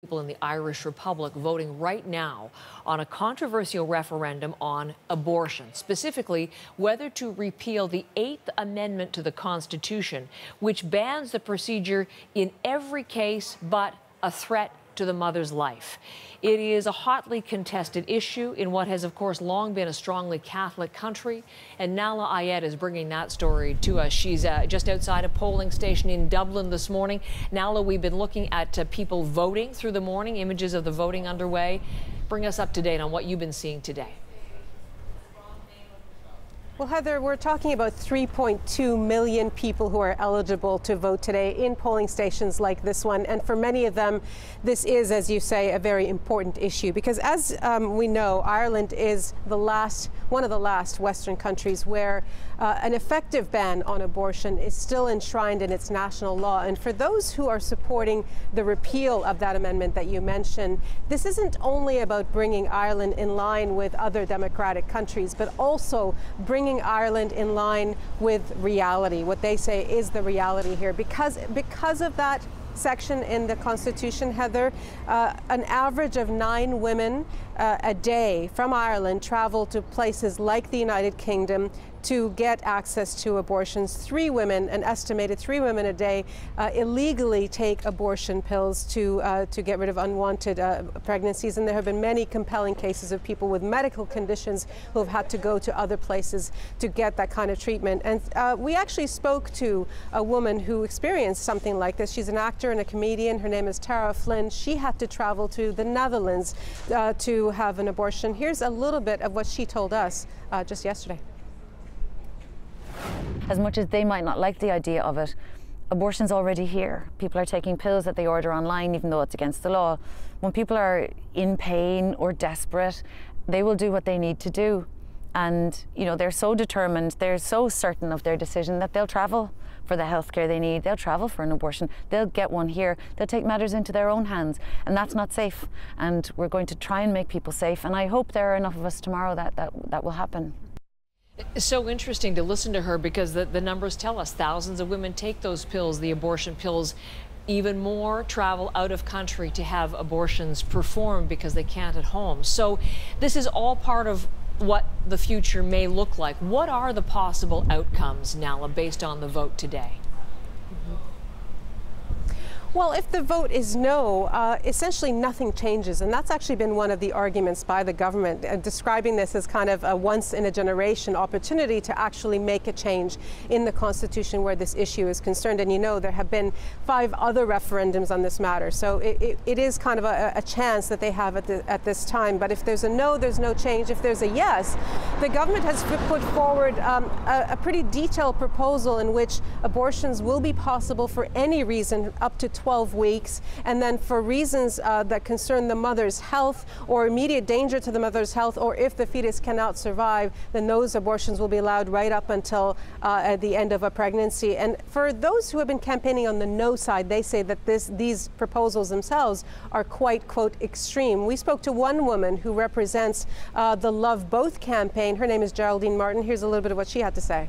People in the Irish Republic voting right now on a controversial referendum on abortion, specifically whether to repeal the 8th Amendment to the Constitution, which bans the procedure in every case but a threat to the mother's life. It is a hotly contested issue in what has, of course, long been a strongly Catholic country. And Nala Ayed is bringing that story to us. She's just outside a polling station in Dublin this morning. Nala, we've been looking at people voting through the morning, images of the voting underway. Bring us up to date on what you've been seeing today. Well, Heather, we're talking about 3.2 million people who are eligible to vote today in polling stations like this one. And for many of them, this is, as you say, a very important issue because as we know, Ireland is one of the last Western countries where an effective ban on abortion is still enshrined in its national law. And for those who are supporting the repeal of that amendment that you mentioned, this isn't only about bringing Ireland in line with other democratic countries, but also bringing Ireland in line with reality, what they say is the reality here. Because of that section in the Constitution, Heather, an average of 9 women a day from Ireland travel to places like the United Kingdom to get access to abortions. 3 women, an estimated 3 women a day, illegally take abortion pills to get rid of unwanted pregnancies. And there have been many compelling cases of people with medical conditions who have had to go to other places to get that kind of treatment. And we actually spoke to a woman who experienced something like this. She's an actor and a comedian. Her name is Tara Flynn. She had to travel to the Netherlands to have an abortion. Here's a little bit of what she told us just yesterday. As much as they might not like the idea of it, abortion's already here. People are taking pills that they order online, even though it's against the law. When people are in pain or desperate, they will do what they need to do. And, you know, they're so determined, they're so certain of their decision that they'll travel for the healthcare they need. They'll travel for an abortion. They'll get one here. They'll take matters into their own hands. And that's not safe. And we're going to try and make people safe. And I hope there are enough of us tomorrow that will happen. It's so interesting to listen to her because the numbers tell us thousands of women take those pills, the abortion pills. Even more travel out of country to have abortions performed because they can't at home. So this is all part of what the future may look like. What are the possible outcomes, Nala, based on the vote today? Well, if the vote is no, essentially nothing changes. And that's actually been one of the arguments by the government, describing this as kind of a once-in-a-generation opportunity to actually make a change in the Constitution where this issue is concerned. And you know, there have been 5 other referendums on this matter. So it is kind of a chance that they have at this time. But if there's a no, there's no change. If there's a yes, the government has put forward a pretty detailed proposal in which abortions will be possible for any reason up to 12 weeks, and then for reasons that concern the mother's health or immediate danger to the mother's health, or if the fetus cannot survive, then those abortions will be allowed right up until at the end of a pregnancy. And for those who have been campaigning on the no side, they say that these proposals themselves are quite, quote, extreme. We spoke to one woman who represents the Love Both campaign. Her name is Geraldine Martin. Here's a little bit of what she had to say.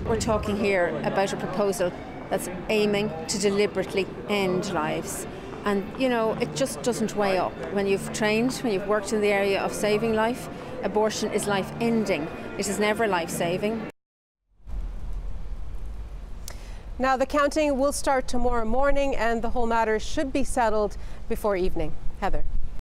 We're talking here about a proposal that's aiming to deliberately end lives. And, you know, it just doesn't weigh up. When you've trained, when you've worked in the area of saving life, abortion is life-ending. It is never life-saving. Now, the counting will start tomorrow morning, and the whole matter should be settled before evening. Heather.